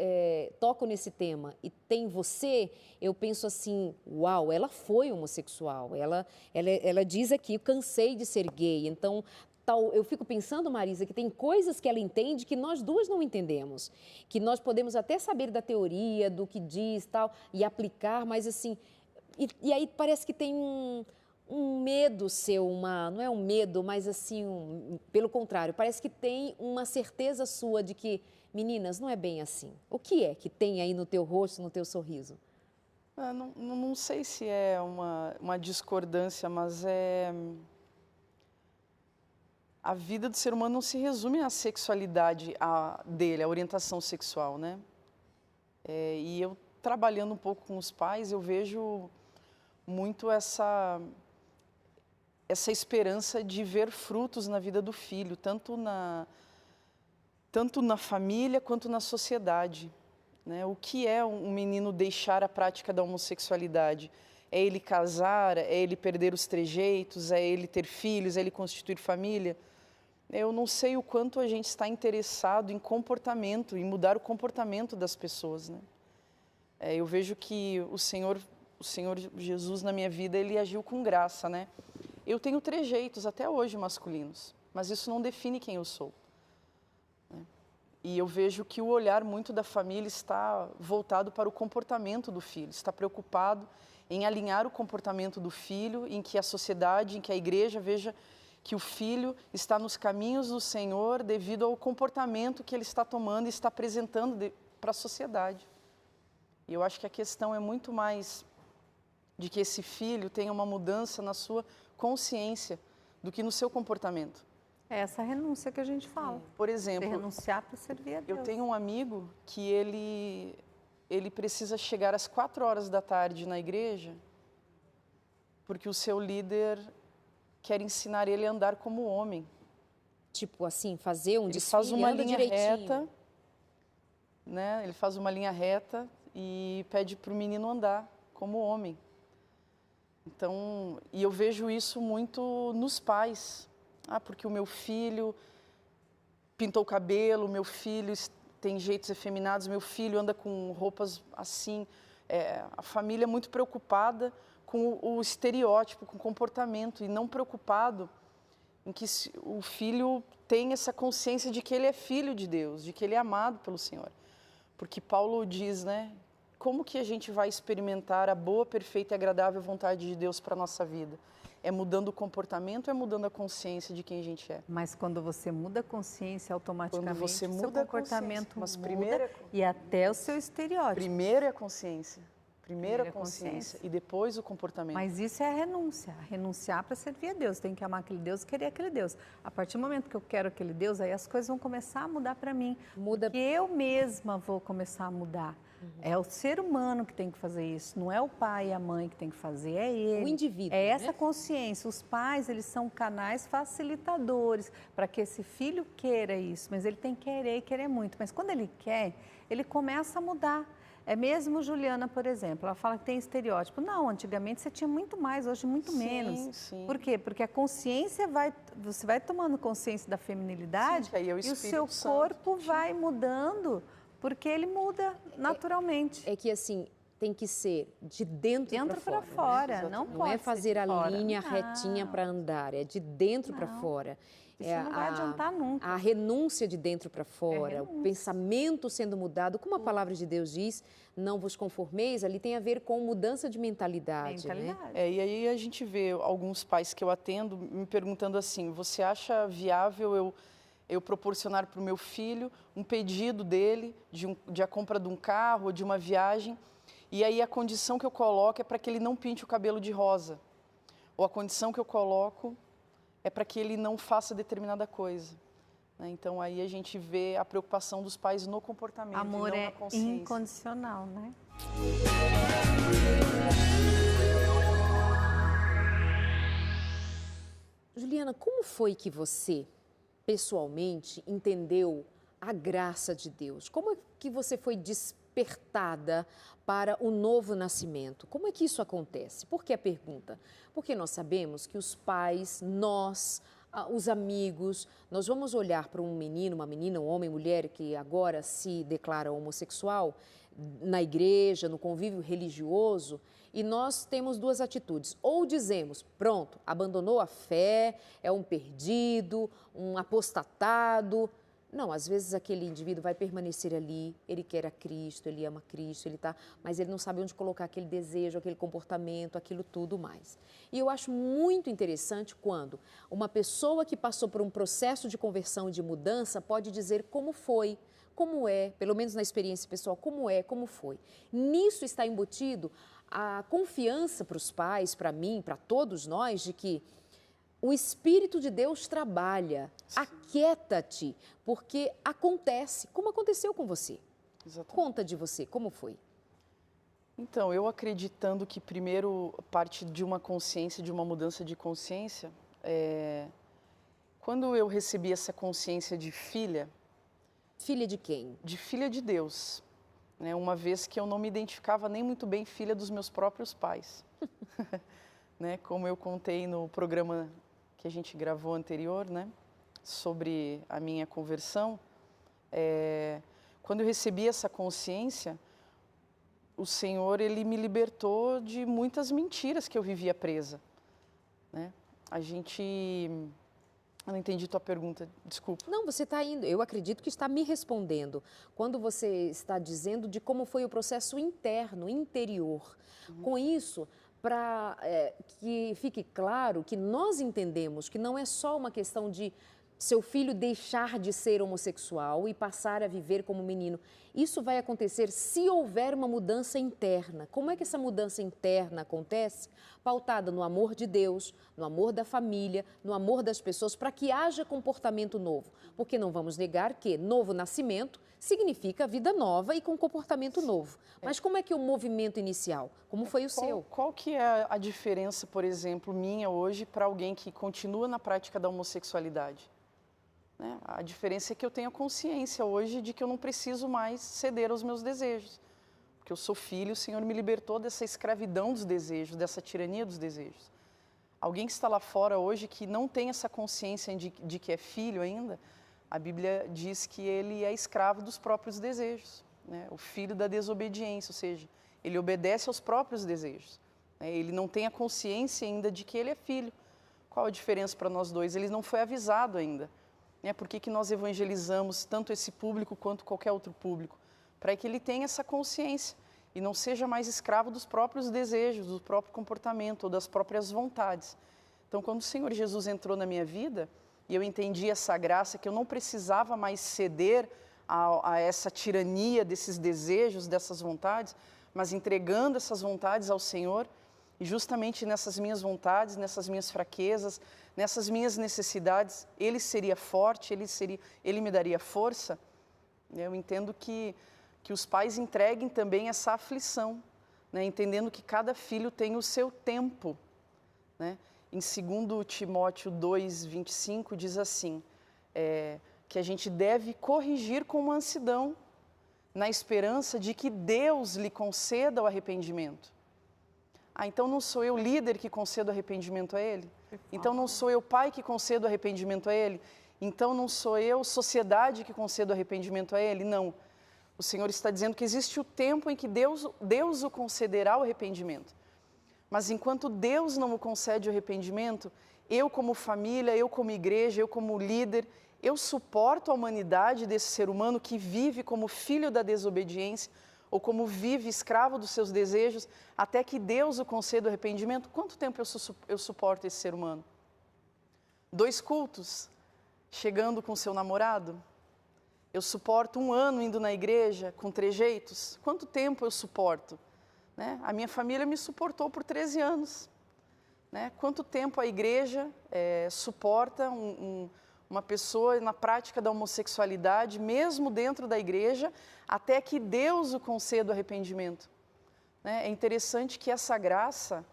toco nesse tema e tem você, eu penso assim, uau, ela foi homossexual, ela diz aqui, cansei de ser gay, então... Eu fico pensando, Marisa, que tem coisas que ela entende que nós duas não entendemos, que nós podemos até saber da teoria, do que diz tal, e aplicar, mas assim, e aí parece que tem um medo seu, não é um medo, mas assim, pelo contrário, parece que tem uma certeza sua de que, meninas, não é bem assim. O que é que tem aí no teu rosto, no teu sorriso? Não sei se é uma discordância, mas a vida do ser humano não se resume à sexualidade dele, à orientação sexual, né? E eu, trabalhando um pouco com os pais, eu vejo muito essa esperança de ver frutos na vida do filho, tanto na família quanto na sociedade, né? O que é um menino deixar a prática da homossexualidade? É ele casar, é ele perder os trejeitos, é ele ter filhos, é ele constituir família? Eu não sei o quanto a gente está interessado em comportamento, em mudar o comportamento das pessoas, né? Eu vejo que o Senhor Jesus na minha vida, ele agiu com graça, né? Eu tenho trejeitos até hoje masculinos, mas isso não define quem eu sou, né? E eu vejo que o olhar muito da família está voltado para o comportamento do filho, está preocupado em alinhar o comportamento do filho, em que a sociedade, em que a igreja veja que o filho está nos caminhos do Senhor devido ao comportamento que ele está tomando e está apresentando para a sociedade. E eu acho que a questão é muito mais de que esse filho tenha uma mudança na sua consciência do que no seu comportamento. É essa renúncia que a gente fala. Por exemplo, você renunciar para servir a Deus. Eu tenho um amigo que ele precisa chegar às 4 horas da tarde na igreja porque o seu líder quer ensinar ele a andar como homem. Tipo assim, fazer um desfile, faz uma linha direitinho. reta, né? Ele faz uma linha reta e pede para o menino andar como homem. Então, e eu vejo isso muito nos pais. Porque o meu filho pintou o cabelo, meu filho tem jeitos efeminados, meu filho anda com roupas assim. A família é muito preocupada com o estereótipo, com o comportamento, e não preocupado em que o filho tenha essa consciência de que ele é filho de Deus, de que ele é amado pelo Senhor. Porque Paulo diz, né? Como que a gente vai experimentar a boa, perfeita e agradável vontade de Deus para a nossa vida? É mudando o comportamento, é mudando a consciência de quem a gente é. Mas quando você muda a consciência, automaticamente quando você o muda seu comportamento mas muda primeiro e até o seu estereótipo. Primeiro é a consciência. Primeiro a consciência e depois o comportamento. Mas isso é a renúncia. Renunciar para servir a Deus. Tem que amar aquele Deus, querer aquele Deus. A partir do momento que eu quero aquele Deus, aí as coisas vão começar a mudar para mim. Porque eu mesma vou começar a mudar. É o ser humano que tem que fazer isso. Não é o pai e a mãe que tem que fazer, é ele. O indivíduo. É essa consciência. Os pais, eles são canais facilitadores para que esse filho queira isso. Mas ele tem que querer e querer muito. Mas quando ele quer, ele começa a mudar. É mesmo Juliana, por exemplo, ela fala que tem estereótipo. Não, antigamente você tinha muito mais, hoje muito menos. Sim. Por quê? Porque a consciência você vai tomando consciência da feminilidade e o seu corpo vai mudando, porque ele muda naturalmente. É que assim, tem que ser de dentro para para fora. fora, não Não pode é ser fazer de a fora. linha Não. retinha para andar, é de dentro para Não. fora. Isso não vai adiantar nunca. A renúncia de dentro para fora, o renúncia. pensamento sendo mudado. Como a palavra de Deus diz, não vos conformeis, ali tem a ver com mudança de mentalidade. Né? E aí a gente vê alguns pais que eu atendo me perguntando assim, você acha viável eu proporcionar para o meu filho um pedido dele de a compra de um carro ou de uma viagem, e aí a condição que eu coloco é para que ele não pinte o cabelo de rosa, ou a condição que eu coloco é para que ele não faça determinada coisa. Né? Então aí a gente vê a preocupação dos pais no comportamento Amor e não é na consciência. incondicional, né? Juliana, como foi que você, pessoalmente, entendeu a graça de Deus? Como é que você foi despertada para o novo nascimento? Como é que isso acontece? Por que a pergunta? Porque nós sabemos que os pais, nós, os amigos, nós vamos olhar para um menino, uma menina, um homem, mulher que agora se declara homossexual na igreja, no convívio religioso, e nós temos duas atitudes. Ou dizemos, pronto, abandonou a fé, é um perdido, um apostatado. Não, às vezes aquele indivíduo vai permanecer ali, ele quer a Cristo, ele ama Cristo, mas ele não sabe onde colocar aquele desejo, aquele comportamento, aquilo tudo mais. E eu acho muito interessante quando uma pessoa que passou por um processo de conversão e de mudança pode dizer como foi, como é, pelo menos na experiência pessoal, como é, como foi. Nisso está embutido a confiança para os pais, para mim, para todos nós, de que o Espírito de Deus trabalha. Aquieta-te, porque acontece, como aconteceu com você. Exatamente. Conta de você, como foi? Então, eu acreditando que primeiro parte de uma consciência, de uma mudança de consciência, quando eu recebi essa consciência de filha... Filha de quem? De filha de Deus. Né? Uma vez que eu não me identificava nem muito bem filha dos meus próprios pais. Né? Como eu contei no programa que a gente gravou anterior, né? Sobre a minha conversão, quando eu recebi essa consciência, o Senhor, Ele me libertou de muitas mentiras que eu vivia presa. Né? Eu não entendi tua pergunta, desculpa. Não, você está indo, eu acredito que está me respondendo. Quando você está dizendo de como foi o processo interno, interior. Com isso, para que fique claro que nós entendemos que não é só uma questão de seu filho deixar de ser homossexual e passar a viver como menino. Isso vai acontecer se houver uma mudança interna. Como é que essa mudança interna acontece? Pautada no amor de Deus, no amor da família, no amor das pessoas, para que haja comportamento novo. Porque não vamos negar que novo nascimento significa vida nova e com comportamento novo. Mas como é que é o movimento inicial? Como foi o seu? Qual que é a diferença, por exemplo, minha hoje para alguém que continua na prática da homossexualidade? Né? A diferença é que eu tenho a consciência hoje de que eu não preciso mais ceder aos meus desejos. Porque eu sou filho, o Senhor me libertou dessa escravidão dos desejos, dessa tirania dos desejos. Alguém que está lá fora hoje que não tem essa consciência de que é filho ainda, a Bíblia diz que ele é escravo dos próprios desejos. Né? O filho da desobediência, ou seja, ele obedece aos próprios desejos. Né? Ele não tem a consciência ainda de que ele é filho. Qual a diferença para nós dois? Ele não foi avisado ainda. Por que nós evangelizamos tanto esse público quanto qualquer outro público? Para que ele tenha essa consciência e não seja mais escravo dos próprios desejos, do próprio comportamento ou das próprias vontades. Então, quando o Senhor Jesus entrou na minha vida e eu entendi essa graça, que eu não precisava mais ceder a essa tirania desses desejos, dessas vontades, mas entregando essas vontades ao Senhor, e justamente nessas minhas vontades, nessas minhas fraquezas, nessas minhas necessidades, Ele seria forte, Ele me daria força. Eu entendo que os pais entreguem também essa aflição, né? Entendendo que cada filho tem o seu tempo. Né? Em 2 Timóteo 2:25 diz assim, que a gente deve corrigir com mansidão, na esperança de que Deus lhe conceda o arrependimento. Então não sou eu líder que concedo arrependimento a ele? Então não sou eu pai que concedo arrependimento a ele? Então não sou eu sociedade que concedo arrependimento a ele? Não. O Senhor está dizendo que existe o tempo em que Deus o concederá o arrependimento. Mas enquanto Deus não o concede o arrependimento, eu como família, eu como igreja, eu como líder, eu suporto a humanidade desse ser humano que vive como filho da desobediência ou como vive escravo dos seus desejos, até que Deus o conceda o arrependimento. Quanto tempo eu suporto esse ser humano? 2 cultos, chegando com seu namorado? Eu suporto 1 ano indo na igreja com trejeitos? Quanto tempo eu suporto? Né? A minha família me suportou por 13 anos. Né? Quanto tempo a igreja suporta uma pessoa na prática da homossexualidade, mesmo dentro da igreja, até que Deus o conceda o arrependimento? Né? É interessante que essa graça,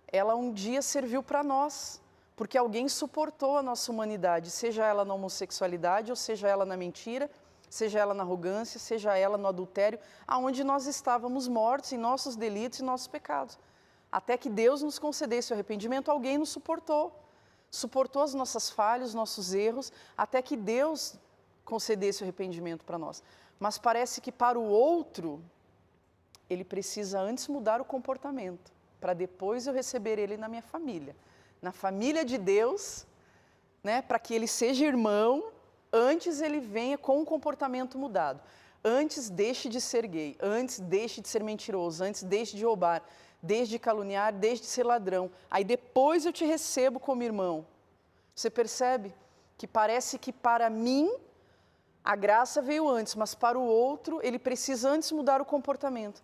ela um dia serviu para nós, porque alguém suportou a nossa humanidade, seja ela na homossexualidade, ou seja ela na mentira, seja ela na arrogância, seja ela no adultério, aonde nós estávamos mortos em nossos delitos e nossos pecados. Até que Deus nos concedesse o arrependimento, alguém nos suportou. Suportou as nossas falhas, os nossos erros, até que Deus concedesse o arrependimento para nós. Mas parece que para o outro, ele precisa antes mudar o comportamento, para depois eu receber ele na minha família. Na família de Deus, né, para que ele seja irmão, antes ele venha com um comportamento mudado. Antes deixe de ser gay, antes deixe de ser mentiroso, antes deixe de roubar, deixe de caluniar, deixe de ser ladrão. Aí depois eu te recebo como irmão. Você percebe que parece que para mim a graça veio antes, mas para o outro ele precisa antes mudar o comportamento.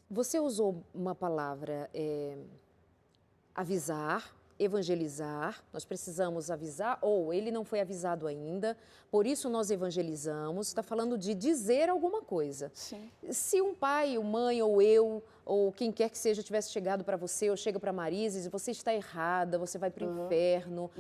Você usou uma palavra, avisar, evangelizar. Nós precisamos avisar, ou ele não foi avisado ainda, por isso nós evangelizamos. Está falando de dizer alguma coisa. Sim. Se um pai, uma mãe ou eu, ou quem quer que seja, tivesse chegado para você, ou chega para Marises, você está errada, você vai para o inferno.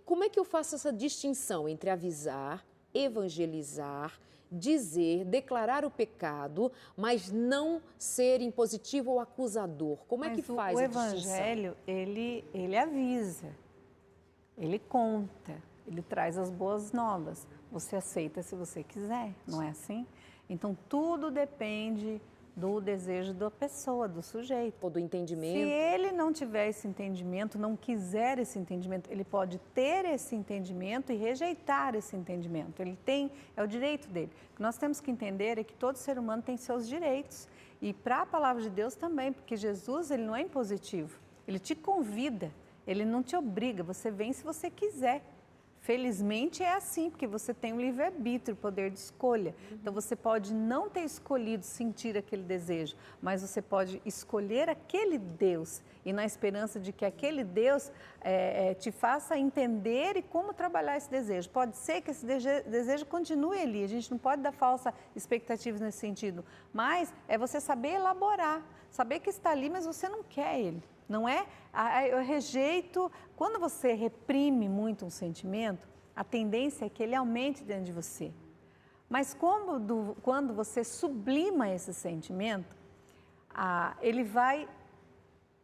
Como é que eu faço essa distinção entre avisar, evangelizar, dizer, declarar o pecado, mas não ser impositivo ou acusador? Como é que faz a distinção? O evangelho, ele avisa, ele conta, ele traz as boas novas. Você aceita se você quiser, não é assim? Então, tudo depende do desejo da pessoa, do sujeito. Ou do entendimento. Se ele não tiver esse entendimento, não quiser esse entendimento, ele pode ter esse entendimento e rejeitar esse entendimento. Ele tem, é o direito dele. O que nós temos que entender é que todo ser humano tem seus direitos. E para a palavra de Deus também, porque Jesus, ele não é impositivo. Ele te convida, ele não te obriga, você vem se você quiser. Felizmente é assim, porque você tem o livre-arbítrio, o poder de escolha. Então você pode não ter escolhido sentir aquele desejo, mas você pode escolher aquele Deus e na esperança de que aquele Deus te faça entender e como trabalhar esse desejo. Pode ser que esse desejo continue ali, a gente não pode dar falsa expectativa nesse sentido, mas é você saber elaborar, saber que está ali, mas você não quer ele. Não é? Eu rejeito. Quando você reprime muito um sentimento, a tendência é que ele aumente dentro de você. Mas quando você sublima esse sentimento, ele vai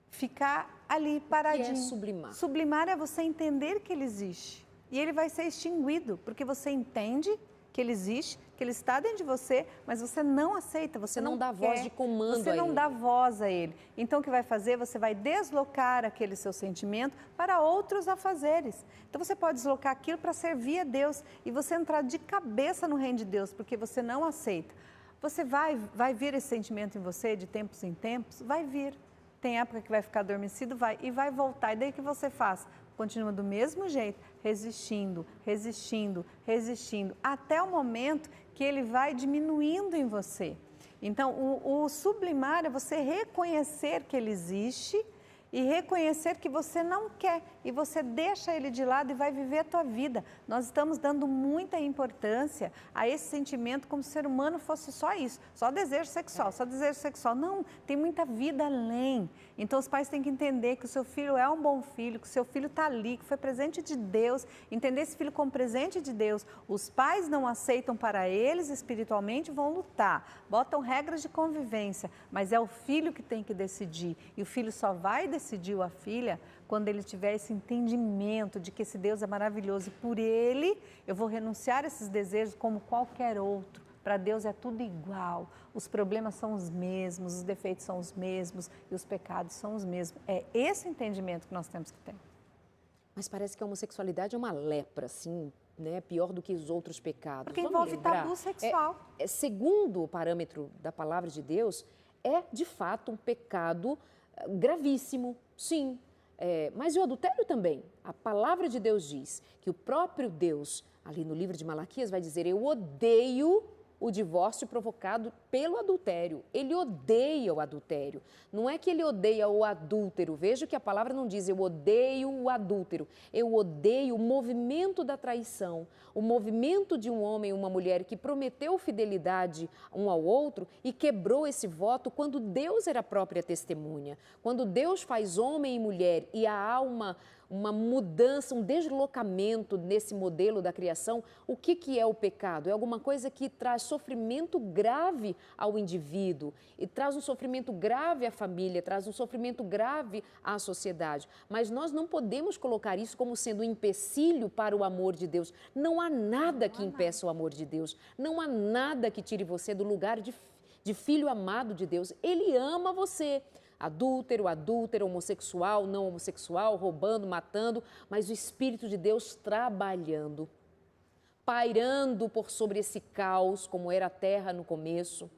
ficar ali paradinho. O que é sublimar? Sublimar é você entender que ele existe. E ele vai ser extinguido, porque você entende que ele existe, que ele está dentro de você, mas você não aceita, você não dá voz de comando a ele. Você não dá voz a ele. Então, o que vai fazer? Você vai deslocar aquele seu sentimento para outros afazeres. Então, você pode deslocar aquilo para servir a Deus e você entrar de cabeça no reino de Deus, porque você não aceita. Você vai vir esse sentimento em você de tempos em tempos? Vai vir. Tem época que vai ficar adormecido, e vai voltar. E daí o que você faz? Continua do mesmo jeito, resistindo, resistindo, resistindo, até o momento que ele vai diminuindo em você. Então, o sublimar é você reconhecer que ele existe e reconhecer que você não quer e você deixa ele de lado e vai viver a tua vida. Nós estamos dando muita importância a esse sentimento como se o ser humano fosse só isso, só desejo sexual, só desejo sexual. Não, tem muita vida além. Então os pais têm que entender que o seu filho é um bom filho, que o seu filho está ali, que foi presente de Deus, entender esse filho como presente de Deus. Os pais não aceitam para eles espiritualmente, vão lutar, botam regras de convivência, mas é o filho que tem que decidir e o filho só vai decidir, ou a filha, quando ele tiver esse entendimento de que esse Deus é maravilhoso e por ele eu vou renunciar a esses desejos como qualquer outro. Para Deus é tudo igual, os problemas são os mesmos, os defeitos são os mesmos e os pecados são os mesmos. É esse entendimento que nós temos que ter. Mas parece que a homossexualidade é uma lepra, assim, né? Pior do que os outros pecados. Porque envolve tabu sexual. Segundo o parâmetro da palavra de Deus, é de fato um pecado gravíssimo, sim. Mas o adultério também. A palavra de Deus diz que o próprio Deus, ali no livro de Malaquias, vai dizer: eu odeio o divórcio provocado pelo adultério. Ele odeia o adultério. Não é que ele odeia o adúltero. Veja que a palavra não diz eu odeio o adúltero. Eu odeio o movimento da traição, o movimento de um homem e uma mulher que prometeu fidelidade um ao outro e quebrou esse voto quando Deus era a própria testemunha. Quando Deus faz homem e mulher e há uma mudança, um deslocamento nesse modelo da criação, o que é o pecado? É alguma coisa que traz sofrimento grave ao indivíduo e traz um sofrimento grave à família, traz um sofrimento grave à sociedade. Mas nós não podemos colocar isso como sendo um empecilho para o amor de Deus. Não há nada que impeça o amor de Deus. Não há nada que tire você do lugar de filho amado de Deus. Ele ama você. Adúltero, homossexual, não homossexual, roubando, matando, mas o Espírito de Deus trabalhando, pairando por sobre esse caos, como era a terra no começo,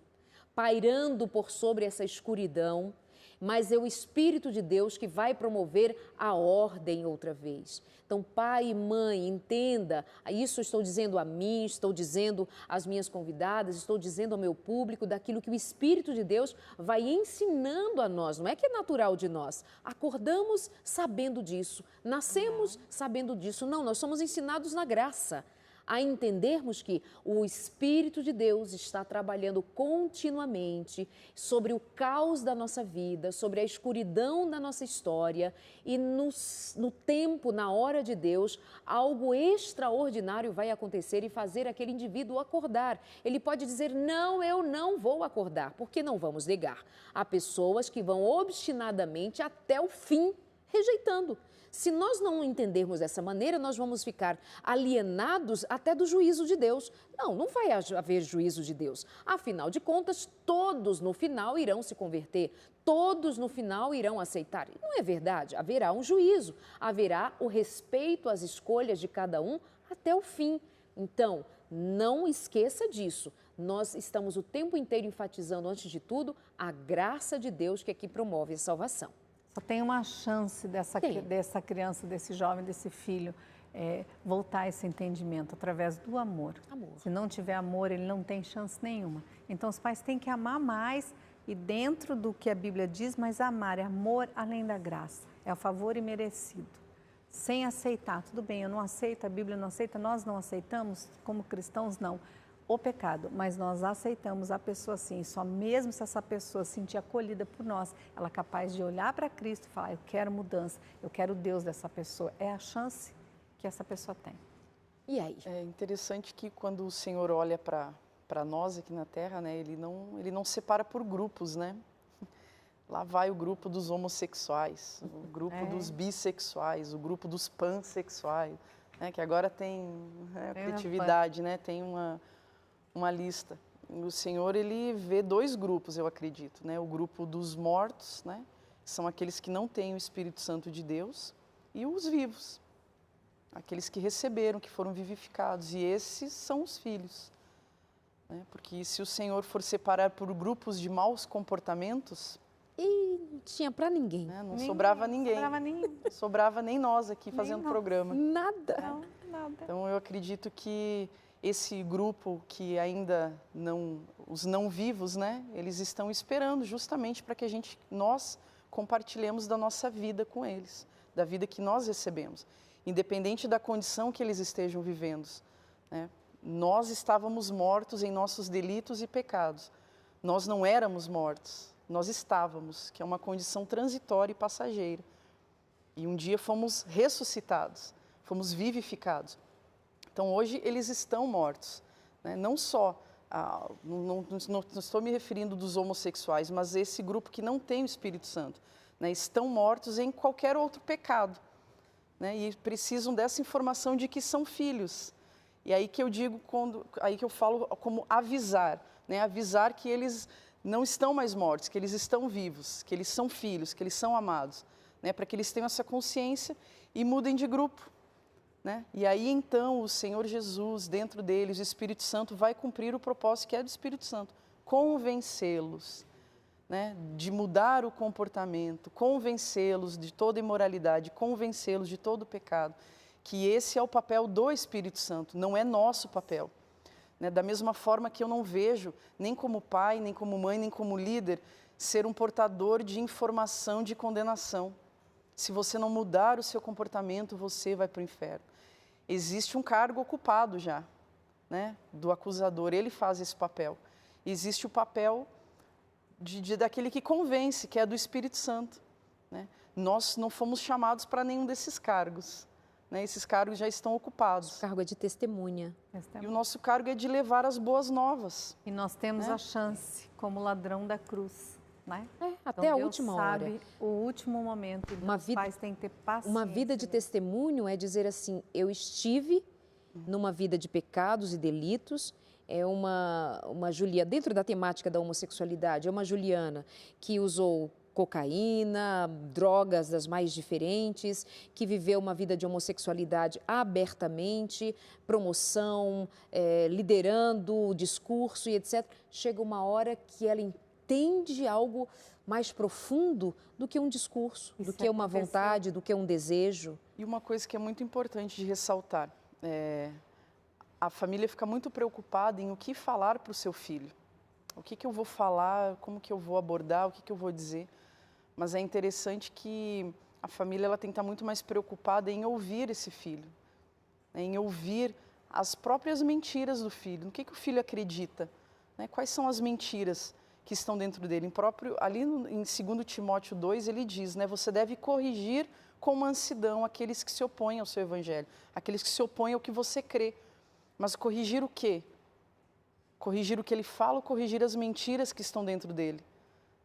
pairando por sobre essa escuridão, mas é o Espírito de Deus que vai promover a ordem outra vez. Então, pai e mãe, entenda, isso eu estou dizendo a mim, estou dizendo às minhas convidadas, estou dizendo ao meu público daquilo que o Espírito de Deus vai ensinando a nós, não é que é natural de nós. Acordamos sabendo disso, nascemos sabendo disso, não, nós somos ensinados na graça a entendermos que o Espírito de Deus está trabalhando continuamente sobre o caos da nossa vida, sobre a escuridão da nossa história e no tempo, na hora de Deus, algo extraordinário vai acontecer e fazer aquele indivíduo acordar. Ele pode dizer, não, eu não vou acordar, porque não vamos negar. Há pessoas que vão obstinadamente até o fim rejeitando. Se nós não entendermos dessa maneira, nós vamos ficar alienados até do juízo de Deus. Não vai haver juízo de Deus. Afinal de contas, todos no final irão se converter, todos no final irão aceitar. E não é verdade, haverá um juízo, haverá o respeito às escolhas de cada um até o fim. Então, não esqueça disso. Nós estamos o tempo inteiro enfatizando, antes de tudo, a graça de Deus que aqui promove a salvação. Só tem uma chance dessa criança, desse jovem, desse filho, voltar a esse entendimento através do amor. Se não tiver amor, ele não tem chance nenhuma. Então, os pais têm que amar mais e dentro do que a Bíblia diz, mas amar é amor além da graça, é o favor imerecido. Sem aceitar, tudo bem, eu não aceito, a Bíblia não aceita, nós não aceitamos, como cristãos, não. O pecado, mas nós aceitamos a pessoa assim, só mesmo se essa pessoa se sentir acolhida por nós, ela é capaz de olhar para Cristo e falar, eu quero mudança, eu quero o Deus dessa pessoa, é a chance que essa pessoa tem. E aí? É interessante que quando o Senhor olha para nós aqui na Terra, né, ele não separa por grupos, né? Lá vai o grupo dos homossexuais, o grupo dos bissexuais, o grupo dos pansexuais, né, que agora tem criatividade, né, tem uma lista. O Senhor, ele vê dois grupos, eu acredito, né? O grupo dos mortos, né? Que são aqueles que não têm o Espírito Santo de Deus, e os vivos, aqueles que receberam, que foram vivificados, e esses são os filhos. Né? Porque se o Senhor for separar por grupos de maus comportamentos... E não tinha para ninguém. Né? Não sobrava ninguém. Não sobrava nem nós aqui fazendo programa. Nada. Não, nada. Então, eu acredito que esse grupo que ainda não, os não vivos, né, eles estão esperando justamente para que nós compartilhemos da nossa vida com eles, da vida que nós recebemos, independente da condição que eles estejam vivendo. Né? Nós estávamos mortos em nossos delitos e pecados. Nós não éramos mortos, nós estávamos, que é uma condição transitória e passageira. E um dia fomos ressuscitados, fomos vivificados. Então, hoje, eles estão mortos. Né? Não só, não estou me referindo dos homossexuais, mas esse grupo que não tem o Espírito Santo. Né? Estão mortos em qualquer outro pecado. Né? E precisam dessa informação de que são filhos. E aí que eu digo, aí que eu falo como avisar, né? Avisar que eles não estão mais mortos, que eles estão vivos, que eles são filhos, que eles são amados, né? Para que eles tenham essa consciência e mudem de grupo, né? E aí então o Senhor Jesus, dentro deles, o Espírito Santo vai cumprir o propósito que é do Espírito Santo, convencê-los, né? De mudar o comportamento, convencê-los de toda imoralidade, convencê-los de todo pecado, que esse é o papel do Espírito Santo, não é nosso papel. Né? Da mesma forma que eu não vejo, nem como pai, nem como mãe, nem como líder, ser um portador de informação de condenação. Se você não mudar o seu comportamento, você vai para o inferno. Existe um cargo ocupado já, né? Do acusador, ele faz esse papel. Existe o papel daquele que convence, que é do Espírito Santo. Né? Nós não fomos chamados para nenhum desses cargos. Né? Esses cargos já estão ocupados. O cargo é de testemunha. E o nosso cargo é de levar as boas novas. E nós temos, né? a chance, como ladrão da cruz, né? Até então, a última hora. Deus sabe o último momento. E os pais têm que ter paciência. Uma vida de testemunho é dizer assim, eu estive numa vida de pecados e delitos. É uma Juliana, dentro da temática da homossexualidade, é uma Juliana que usou cocaína, drogas das mais diferentes, que viveu uma vida de homossexualidade abertamente, promoção, liderando o discurso e etc. Chega uma hora que ela entende algo mais profundo do que um discurso, do que uma vontade, do que um desejo. E uma coisa que é muito importante de ressaltar, a família fica muito preocupada em o que falar para o seu filho. O que eu vou falar, como que eu vou abordar, o que eu vou dizer. Mas é interessante que a família ela tem que estar muito mais preocupada em ouvir esse filho, né? Em ouvir as próprias mentiras do filho. No que o filho acredita, né? Quais são as mentiras que estão dentro dele. Ali em 2 Timóteo 2, ele diz, né? Você deve corrigir com mansidão aqueles que se opõem ao seu evangelho, aqueles que se opõem ao que você crê. Mas corrigir o quê? Corrigir o que ele fala ou corrigir as mentiras que estão dentro dele?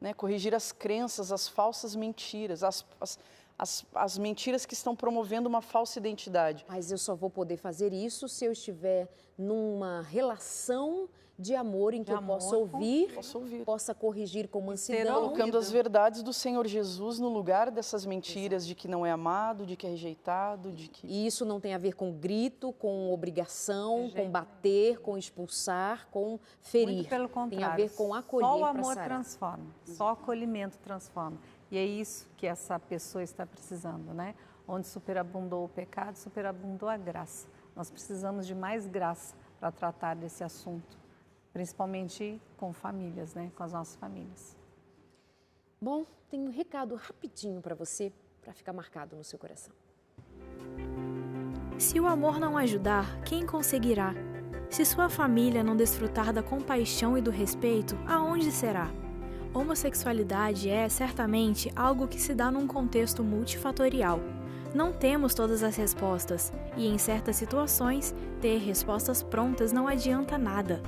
Né? Corrigir as crenças, as falsas mentiras, as mentiras que estão promovendo uma falsa identidade. Mas eu só vou poder fazer isso se eu estiver numa relação de amor em que eu possa ouvir, possa corrigir com mansidão. Colocando as verdades do Senhor Jesus no lugar dessas mentiras de que não é amado, de que é rejeitado, de que... E isso não tem a ver com grito, com obrigação, com bater, com expulsar, com ferir. Muito pelo contrário. Tem a ver com acolher. Só o amor transforma, só o acolhimento transforma. E é isso que essa pessoa está precisando, né? Onde superabundou o pecado, superabundou a graça. Nós precisamos de mais graça para tratar desse assunto, principalmente com famílias, né? Com as nossas famílias. Bom, tem um recado rapidinho para você, para ficar marcado no seu coração. Se o amor não ajudar, quem conseguirá? Se sua família não desfrutar da compaixão e do respeito, aonde será? Homossexualidade é, certamente, algo que se dá num contexto multifatorial. Não temos todas as respostas e, em certas situações, ter respostas prontas não adianta nada.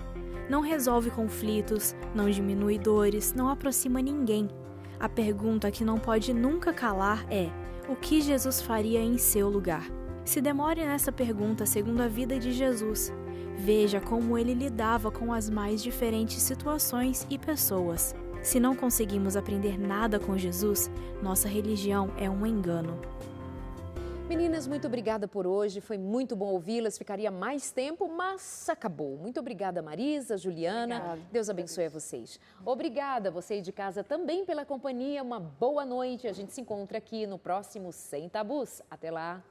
Não resolve conflitos, não diminui dores, não aproxima ninguém. A pergunta que não pode nunca calar é: o que Jesus faria em seu lugar? Se demore nessa pergunta segundo a vida de Jesus. Veja como ele lidava com as mais diferentes situações e pessoas. Se não conseguimos aprender nada com Jesus, nossa religião é um engano. Meninas, muito obrigada por hoje, foi muito bom ouvi-las, ficaria mais tempo, mas acabou. Muito obrigada, Marisa, Juliana, obrigada. Deus abençoe a vocês. Obrigada, você aí de casa também pela companhia, uma boa noite, a gente se encontra aqui no próximo Sem Tabus. Até lá!